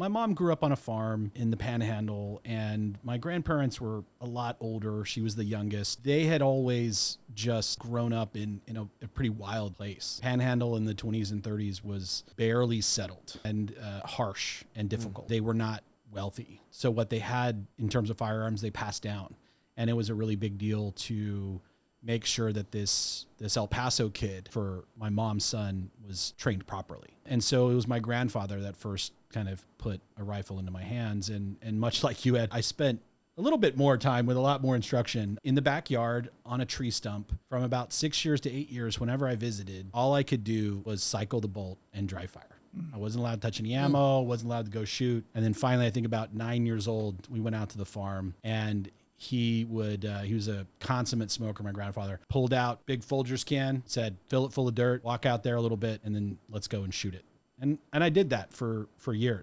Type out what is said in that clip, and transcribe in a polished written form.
My mom grew up on a farm in the Panhandle, and my grandparents were a lot older. She was the youngest. They had always just grown up in a pretty wild place. Panhandle in the 20s and 30s was barely settled and harsh and difficult. They were not wealthy. So what they had in terms of firearms, they passed down. And it was a really big deal to make sure that this El Paso kid for my mom's son was trained properly. And so it was my grandfather that first kind of put a rifle into my hands. And much like you, Ed, I spent a little bit more time with a lot more instruction in the backyard on a tree stump from about 6 years to 8 years. Whenever I visited, all I could do was cycle the bolt and dry fire. I wasn't allowed to touch any ammo, wasn't allowed to go shoot. And then finally, I think about 9 years old, we went out to the farm, and he was a consummate smoker, my grandfather, pulled out big Folgers can, said, fill it full of dirt, walk out there a little bit, and then let's go and shoot it. And I did that for years.